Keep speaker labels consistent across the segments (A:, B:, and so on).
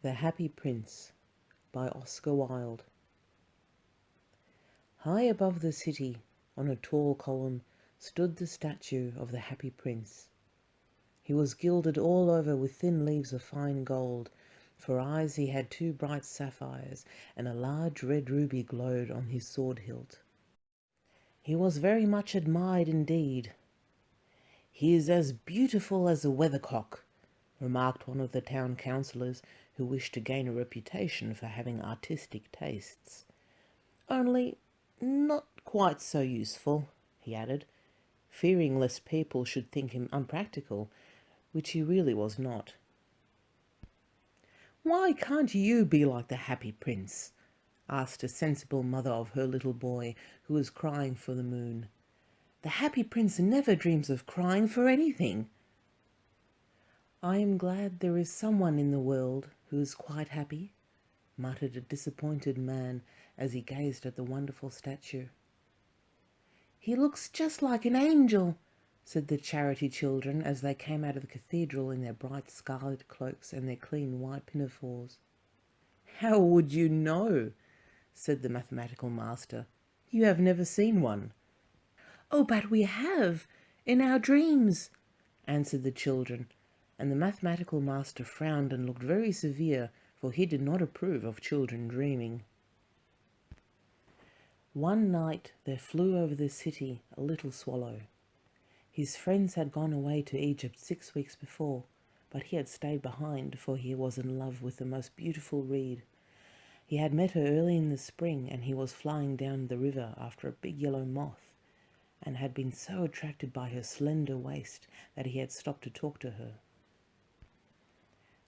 A: The Happy Prince by Oscar Wilde. High above the city, on a tall column, stood the statue of the Happy Prince. He was gilded all over with thin leaves of fine gold. For eyes he had 2 bright sapphires, and a large red ruby glowed on his sword hilt. He was very much admired indeed. "He is as beautiful as a weathercock," remarked one of the town councillors, who wished to gain a reputation for having artistic tastes. "Only not quite so useful," he added, fearing lest people should think him unpractical, which he really was not. "Why can't you be like the Happy Prince?" asked a sensible mother of her little boy, who was crying for the moon. "The Happy Prince never dreams of crying for anything." "I am glad there is someone in the world who is quite happy," muttered a disappointed man as he gazed at the wonderful statue. "He looks just like an angel," said the charity children as they came out of the cathedral in their bright scarlet cloaks and their clean white pinafores. "How would you know?" said the mathematical master. "You have never seen one." "Oh, but we have, in our dreams," answered the children, and the mathematical master frowned and looked very severe, for he did not approve of children dreaming. One night there flew over the city a little swallow. His friends had gone away to Egypt 6 weeks before, but he had stayed behind, for he was in love with the most beautiful reed. He had met her early in the spring, and he was flying down the river after a big yellow moth, and had been so attracted by her slender waist that he had stopped to talk to her.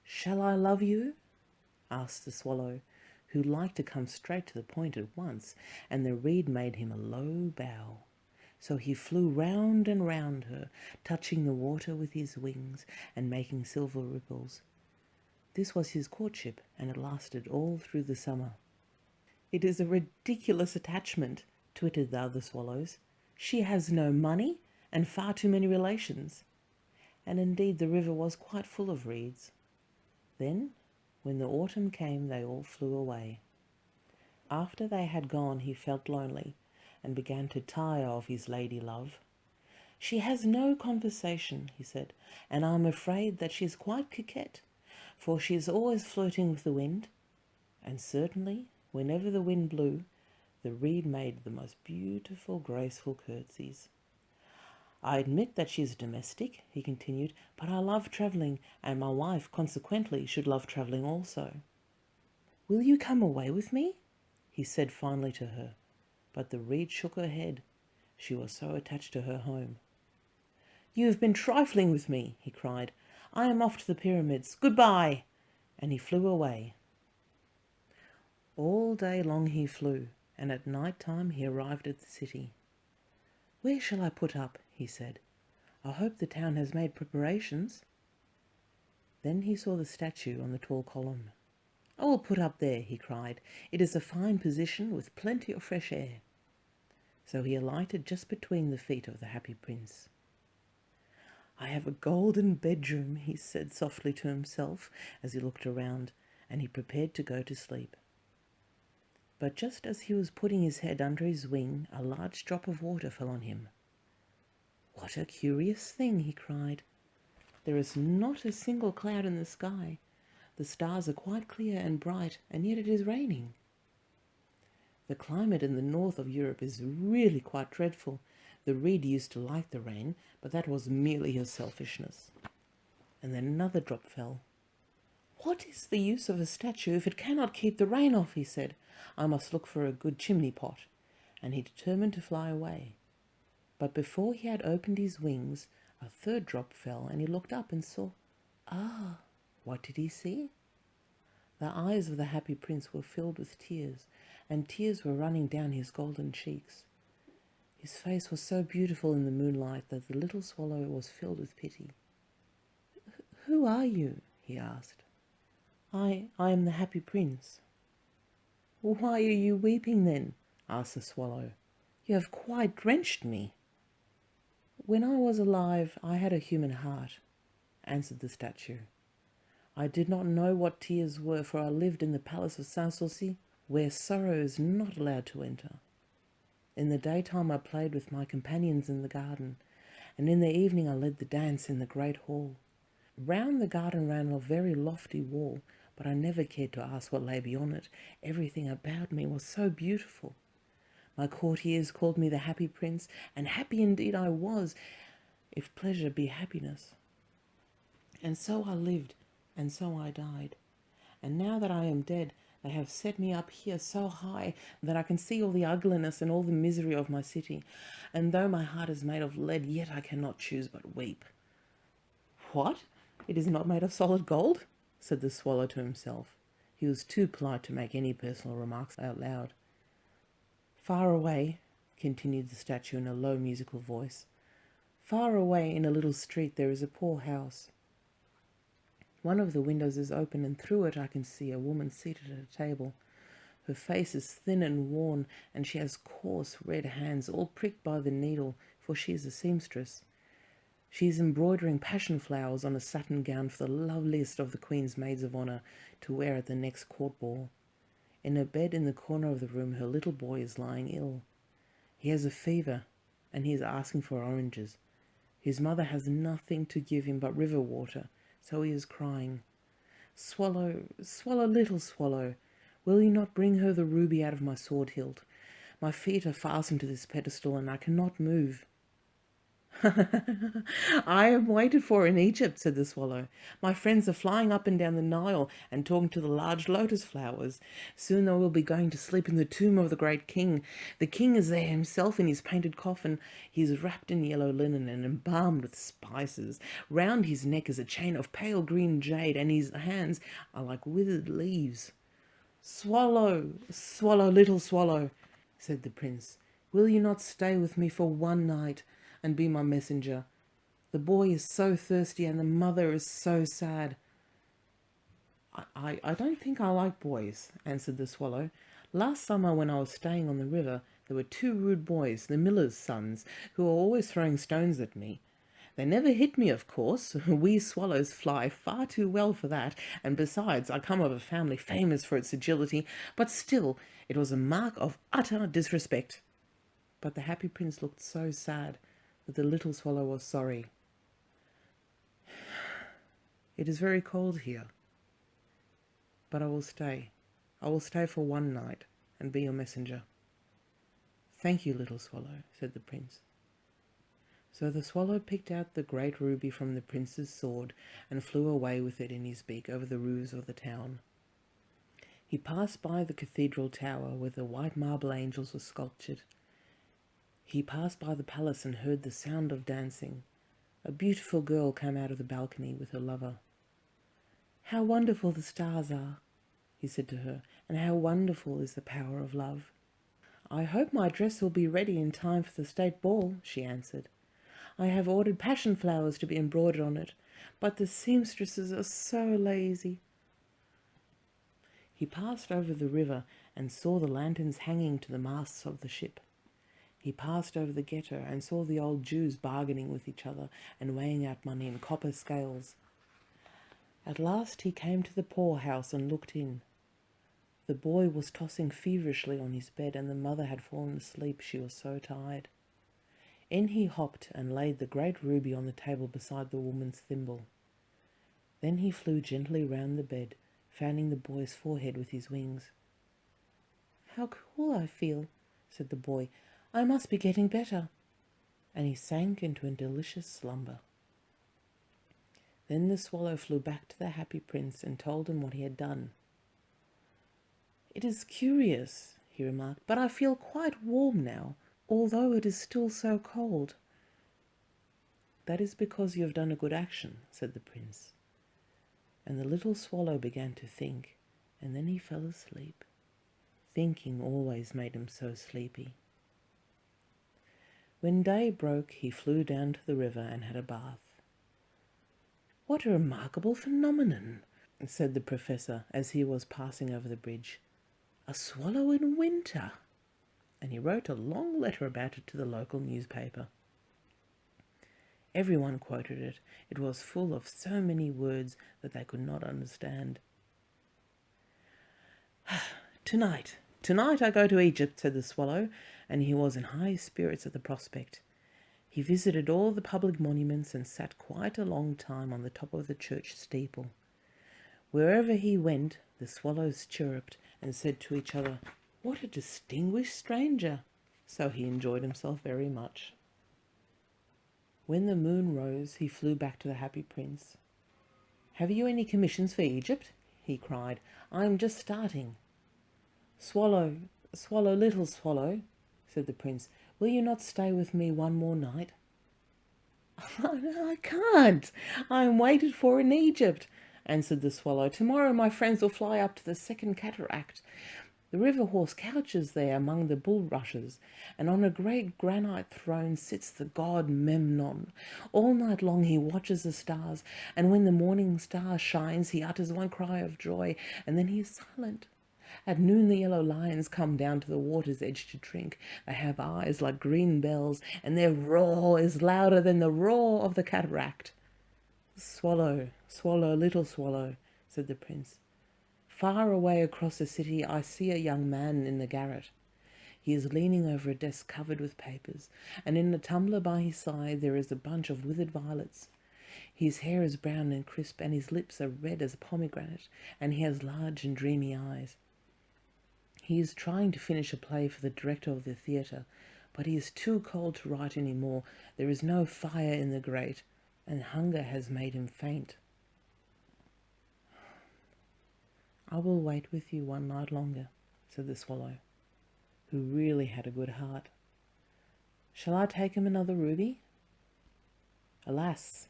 A: "Shall I love you?" asked the swallow, who liked to come straight to the point at once, and the reed made him a low bow. So he flew round and round her, touching the water with his wings and making silver ripples. This was his courtship, and it lasted all through the summer. "It is a ridiculous attachment," twittered the other swallows. "She has no money and far too many relations." And indeed the river was quite full of reeds. Then, when the autumn came, they all flew away. After they had gone, he felt lonely, and began to tire of his lady love. "She has no conversation," he said, "and I am afraid that she is quite coquette, for she is always flirting with the wind." And certainly, whenever the wind blew, the reed made the most beautiful, graceful curtsies. "I admit that she is domestic," he continued, "but I love travelling, and my wife, consequently, should love travelling also." "Will you come away with me?" he said finally to her, but the reed shook her head. She was so attached to her home. "You have been trifling with me," he cried. "I am off to the pyramids. Goodbye!" And he flew away. All day long he flew, and at night time he arrived at the city. "Where shall I put up?" he said. "I hope the town has made preparations." Then he saw the statue on the tall column. "I will put up there," he cried. "It is a fine position with plenty of fresh air." So he alighted just between the feet of the Happy Prince. "I have a golden bedroom," he said softly to himself as he looked around, and he prepared to go to sleep. But just as he was putting his head under his wing, a large drop of water fell on him. "What a curious thing!" he cried. "There is not a single cloud in the sky. The stars are quite clear and bright, and yet it is raining. The climate in the north of Europe is really quite dreadful. The reed used to like the rain, but that was merely his selfishness." And then another drop fell. "What is the use of a statue if it cannot keep the rain off?" he said. "I must look for a good chimney pot." And he determined to fly away. But before he had opened his wings, a third drop fell, and he looked up and saw... Ah! What did he see? The eyes of the Happy Prince were filled with tears, and tears were running down his golden cheeks. His face was so beautiful in the moonlight that the little swallow was filled with pity. "Who are you?" he asked. I am the Happy Prince." "Why are you weeping then?" asked the swallow. "You have quite drenched me." "When I was alive I had a human heart," answered the statue. I did not know what tears were, for I lived in the palace of Sans-Souci, where sorrow is not allowed to enter. In the daytime I played with my companions in the garden, and in the evening I led the dance in the great hall. Round the garden ran a very lofty wall, but I never cared to ask what lay beyond it. Everything about me was so beautiful. My courtiers called me the happy prince, and happy indeed I was, if pleasure be happiness. And so I lived, and so I died. And now that I am dead, they have set me up here so high that I can see all the ugliness and all the misery of my city. And though my heart is made of lead, yet I cannot choose but weep. What? It is not made of solid gold? Said the swallow to himself. He was too polite to make any personal remarks out loud. Far away, continued the statue in a low musical voice, far away in a little street there is a poor house. One of the windows is open, and through it I can see a woman seated at a table. Her face is thin and worn, and she has coarse red hands, all pricked by the needle, for she is a seamstress. She is embroidering passion flowers on a satin gown for the loveliest of the Queen's maids of honour to wear at the next court ball. In a bed in the corner of the room her little boy is lying ill. He has a fever, and he is asking for oranges. His mother has nothing to give him but river water, so he is crying. Swallow, swallow, little swallow, will you not bring her the ruby out of my sword hilt? My feet are fastened to this pedestal, and I cannot move. I am waited for in Egypt, said the swallow. My friends are flying up and down the Nile and talking to the large lotus flowers. Soon they will be going to sleep in the tomb of the great king. The king is there himself in his painted coffin. He is wrapped in yellow linen and embalmed with spices. Round his neck is a chain of pale green jade, and his hands are like withered leaves. Swallow, swallow, little swallow, said the prince, will you not stay with me for one night and be my messenger? The boy is so thirsty and the mother is so sad. I don't think I like boys, answered the swallow. Last summer when I was staying on the river, there were 2 rude boys, the miller's sons, who were always throwing stones at me. They never hit me, of course. We swallows fly far too well for that, and besides, I come of a family famous for its agility, but still, it was a mark of utter disrespect. But the happy prince looked so sad that the little swallow was sorry. It is very cold here, but I will stay. I will stay for one night and be your messenger. Thank you, little swallow, said the prince. So the swallow picked out the great ruby from the prince's sword and flew away with it in his beak over the roofs of the town. He passed by the cathedral tower where the white marble angels were sculptured. He passed by the palace and heard the sound of dancing. A beautiful girl came out of the balcony with her lover. How wonderful the stars are, he said to her, and how wonderful is the power of love. I hope my dress will be ready in time for the state ball, she answered. I have ordered passion flowers to be embroidered on it, but the seamstresses are so lazy. He passed over the river and saw the lanterns hanging to the masts of the ship. He passed over the ghetto and saw the old Jews bargaining with each other and weighing out money in copper scales. At last he came to the poorhouse and looked in. The boy was tossing feverishly on his bed, and the mother had fallen asleep, she was so tired. In he hopped and laid the great ruby on the table beside the woman's thimble. Then he flew gently round the bed, fanning the boy's forehead with his wings. How cool I feel, said the boy. I must be getting better. And he sank into a delicious slumber. Then the swallow flew back to the happy prince and told him what he had done. It is curious, he remarked, but I feel quite warm now, although it is still so cold. That is because you have done a good action, said the prince. And the little swallow began to think, and then he fell asleep. Thinking always made him so sleepy. When day broke, he flew down to the river and had a bath. What a remarkable phenomenon, said the professor as he was passing over the bridge. A swallow in winter. And he wrote a long letter about it to the local newspaper. Everyone quoted it. It was full of so many words that they could not understand. Tonight I go to Egypt, said the Swallow, and he was in high spirits at the prospect. He visited all the public monuments and sat quite a long time on the top of the church steeple. Wherever he went, the swallows chirruped and said to each other, "What a distinguished stranger!" So he enjoyed himself very much. When the moon rose, he flew back to the happy prince. "Have you any commissions for Egypt?" he cried. "I am just starting." "Swallow, swallow, little swallow," said the prince, "will you not stay with me one more night?" "I can't. I am waited for in Egypt," answered the swallow. "Tomorrow my friends will fly up to the second cataract. The river horse couches there among the bulrushes, and on a great granite throne sits the god Memnon. All night long he watches the stars, and when the morning star shines he utters one cry of joy, and then he is silent. At noon the yellow lions come down to the water's edge to drink. They have eyes like green bells, and their roar is louder than the roar of the cataract." "Swallow, swallow, little swallow," said the prince. "Far away across the city I see a young man in the garret. He is leaning over a desk covered with papers, and in a tumbler by his side there is a bunch of withered violets. His hair is brown and crisp, and his lips are red as a pomegranate, and he has large and dreamy eyes. He is trying to finish a play for the director of the theatre, but he is too cold to write any more. There is no fire in the grate, and hunger has made him faint. I will wait with you one night longer," said the swallow, who really had a good heart. "Shall I take him another ruby?" "Alas,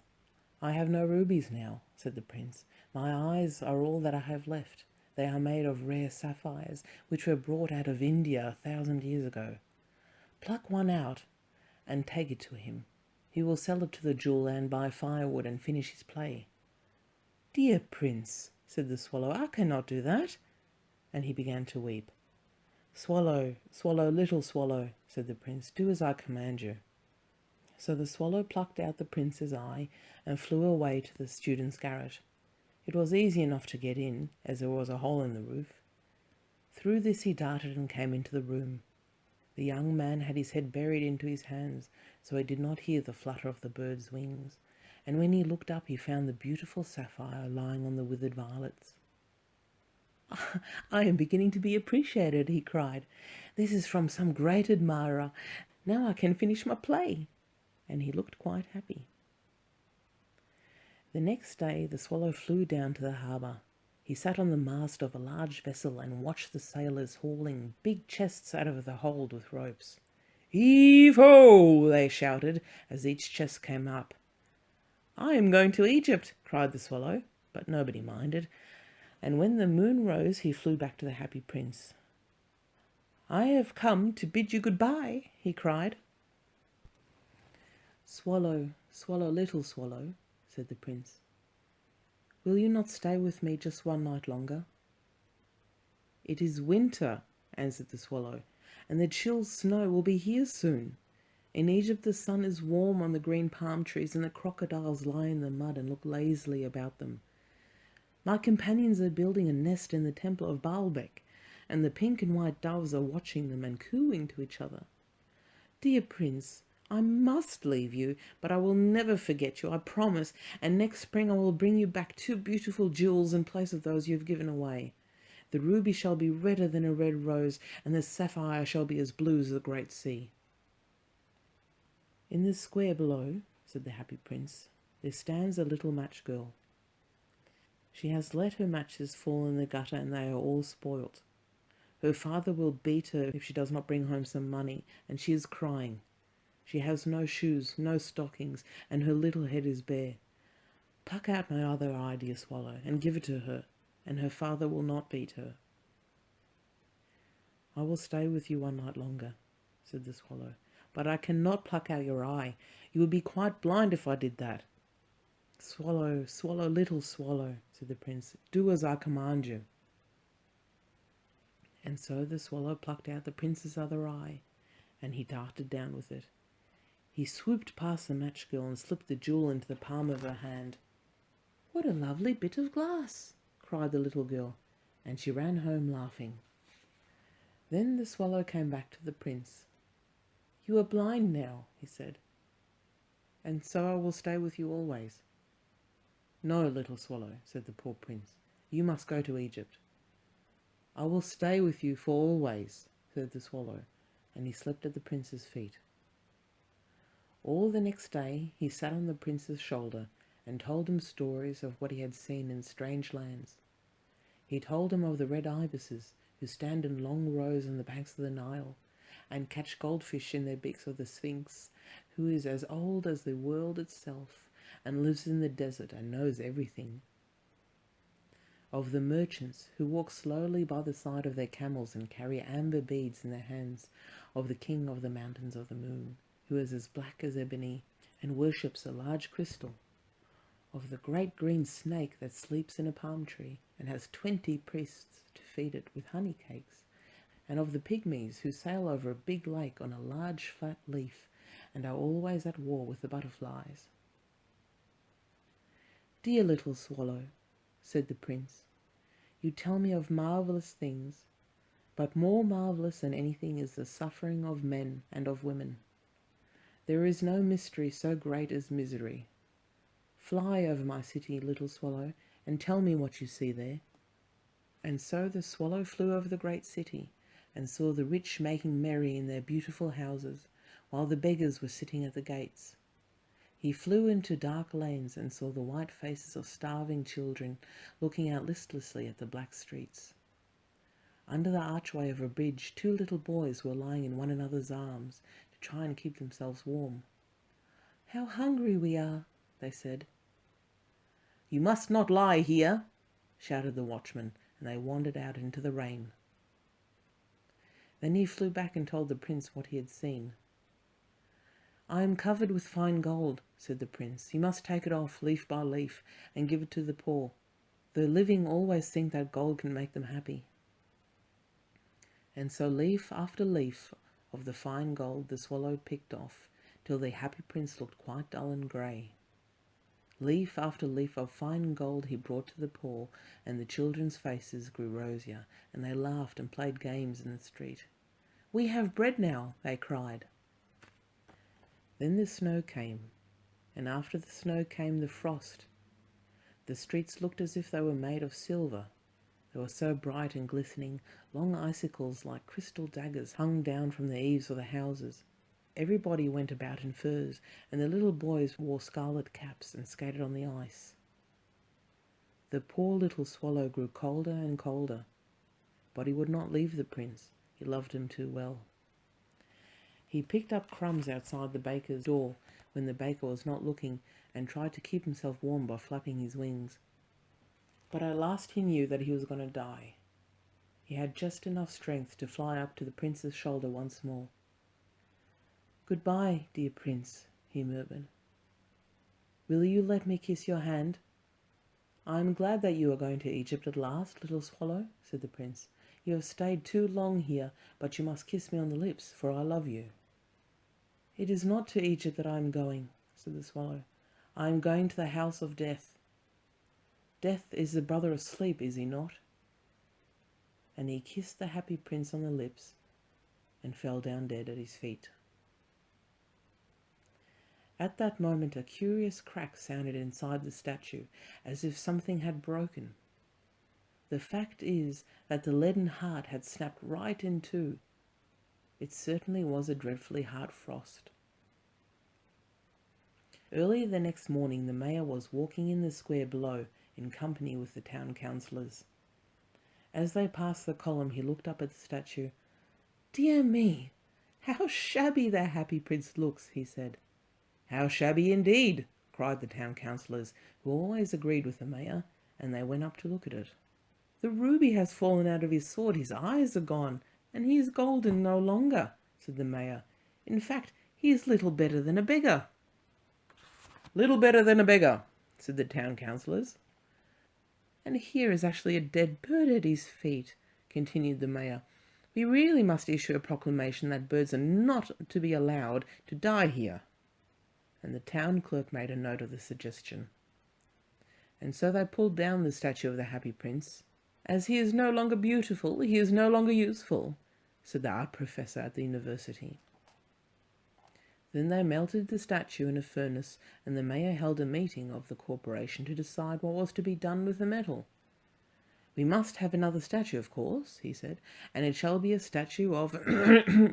A: I have no rubies now," said the prince. "My eyes are all that I have left. They are made of rare sapphires, which were brought out of India 1,000 years ago. Pluck one out and take it to him. He will sell it to the jeweller and buy firewood and finish his play." "Dear prince," said the swallow, "I cannot do that." And he began to weep. "Swallow, swallow, little swallow," said the prince, "do as I command you." So the swallow plucked out the prince's eye and flew away to the student's garret. It was easy enough to get in, as there was a hole in the roof. Through this he darted and came into the room. The young man had his head buried into his hands, so he did not hear the flutter of the bird's wings, and when he looked up he found the beautiful sapphire lying on the withered violets. "I am beginning to be appreciated," he cried. "This is from some great admirer. Now I can finish my play." And he looked quite happy. The next day the swallow flew down to the harbour. He sat on the mast of a large vessel and watched the sailors hauling big chests out of the hold with ropes. "Heave-ho!" they shouted as each chest came up. "I am going to Egypt," cried the swallow, but nobody minded, and when the moon rose he flew back to the happy prince. "I have come to bid you good-bye," he cried. "Swallow, swallow, little swallow," said the prince, "will you not stay with me just one night longer?" "It is winter," answered the swallow, "and the chill snow will be here soon. In Egypt the sun is warm on the green palm trees, and the crocodiles lie in the mud and look lazily about them. My companions are building a nest in the temple of Baalbek, and the pink and white doves are watching them and cooing to each other. Dear prince, I must leave you, but I will never forget you, I promise, and next spring I will bring you back 2 beautiful jewels in place of those you have given away. The ruby shall be redder than a red rose, and the sapphire shall be as blue as the great sea." "In the square below," said the happy prince, "there stands a little match girl. She has let her matches fall in the gutter, and they are all spoilt. Her father will beat her if she does not bring home some money, and she is crying. She has no shoes, no stockings, and her little head is bare. Pluck out my other eye, dear swallow, and give it to her, and her father will not beat her." "I will stay with you one night longer," said the swallow, "but I cannot pluck out your eye. You would be quite blind if I did that." "Swallow, swallow, little swallow," said the prince, "do as I command you." And so the swallow plucked out the prince's other eye, and he darted down with it. He swooped past the match girl and slipped the jewel into the palm of her hand. "What a lovely bit of glass!" cried the little girl, and she ran home laughing. Then the swallow came back to the prince. "You are blind now," he said, "and so I will stay with you always." "No, little swallow," said the poor prince, "you must go to Egypt." "I will stay with you for always," said the swallow, and he slept at the prince's feet. All the next day he sat on the prince's shoulder and told him stories of what he had seen in strange lands. He told him of the red ibises who stand in long rows on the banks of the Nile and catch goldfish in their beaks, of the Sphinx, who is as old as the world itself and lives in the desert and knows everything. Of the merchants who walk slowly by the side of their camels and carry amber beads in their hands, of the king of the mountains of the moon, who is as black as ebony and worships a large crystal, of the great green snake that sleeps in a palm tree and has 20 priests to feed it with honey cakes, and of the pygmies who sail over a big lake on a large flat leaf and are always at war with the butterflies. "Dear little swallow," said the prince, "you tell me of marvellous things, but more marvellous than anything is the suffering of men and of women. There is no mystery so great as misery. Fly over my city, little swallow, and tell me what you see there." And so the swallow flew over the great city and saw the rich making merry in their beautiful houses, while the beggars were sitting at the gates. He flew into dark lanes and saw the white faces of starving children looking out listlessly at the black streets. Under the archway of a bridge, 2 little boys were lying in one another's arms to try and keep themselves warm. "How hungry we are," they said. "You must not lie here," shouted the watchman, and they wandered out into the rain. Then he flew back and told the prince what he had seen. "I am covered with fine gold," said the prince. "You must take it off leaf by leaf and give it to the poor. The living always think that gold can make them happy." And so leaf after leaf of the fine gold the swallow picked off, till the happy prince looked quite dull and grey. Leaf after leaf of fine gold he brought to the poor, and the children's faces grew rosier, and they laughed and played games in the street. "We have bread now," they cried. Then the snow came, and after the snow came the frost. The streets looked as if they were made of silver. They were so bright and glistening, long icicles like crystal daggers hung down from the eaves of the houses. Everybody went about in furs, and the little boys wore scarlet caps and skated on the ice. The poor little swallow grew colder and colder, but he would not leave the prince. He loved him too well. He picked up crumbs outside the baker's door when the baker was not looking, and tried to keep himself warm by flapping his wings. But at last he knew that he was going to die. He had just enough strength to fly up to the prince's shoulder once more. "Goodbye, dear prince," he murmured. "Will you let me kiss your hand?" "I am glad that you are going to Egypt at last, little swallow," said the prince. "You have stayed too long here, but you must kiss me on the lips, for I love you." "It is not to Egypt that I am going," said the swallow. "I am going to the house of death. Death is the brother of sleep, is he not?" And he kissed the happy prince on the lips and fell down dead at his feet. At that moment a curious crack sounded inside the statue, as if something had broken. The fact is that the leaden heart had snapped right in two. It certainly was a dreadfully hard frost. Early the next morning the mayor was walking in the square below in company with the town councillors. As they passed the column he looked up at the statue. "Dear me, how shabby the happy prince looks," he said. "How shabby indeed," cried the town councillors, who always agreed with the mayor, and they went up to look at it. "The ruby has fallen out of his sword, his eyes are gone, and he is golden no longer," said the mayor. "In fact, he is little better than a beggar." "Little better than a beggar," said the town councillors. "And here is actually a dead bird at his feet," continued the mayor. "We really must issue a proclamation that birds are not to be allowed to die here." and the town clerk made a note of the suggestion. And so they pulled down the statue of the Happy Prince. "As he is no longer beautiful, he is no longer useful," said the art professor at the university. Then they melted the statue in a furnace, and the mayor held a meeting of the corporation to decide what was to be done with the metal. "We must have another statue, of course," he said, "and it shall be a statue of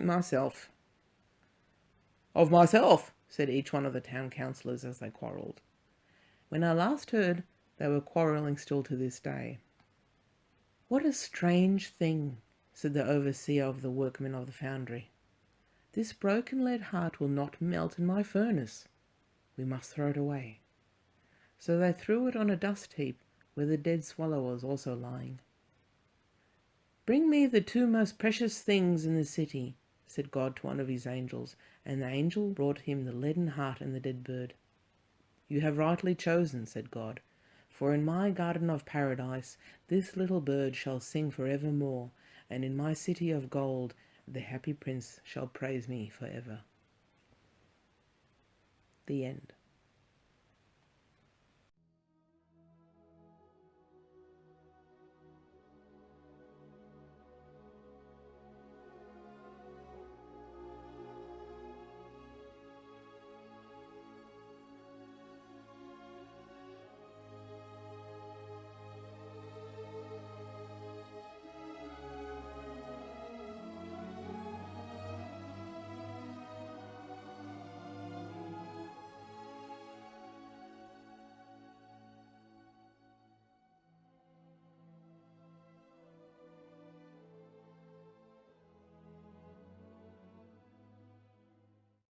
A: myself." "Of myself," said each one of the town councillors as they quarrelled. When I last heard, they were quarrelling still to this day. "What a strange thing," said the overseer of the workmen of the foundry. "This broken lead heart will not melt in my furnace. We must throw it away." So they threw it on a dust heap where the dead swallow was also lying. "Bring me the two most precious things in the city," said God to one of his angels, and the angel brought him the leaden heart and the dead bird. "You have rightly chosen," said God, "for in my garden of paradise this little bird shall sing for evermore, and in my city of gold the happy prince shall praise me forever." The end.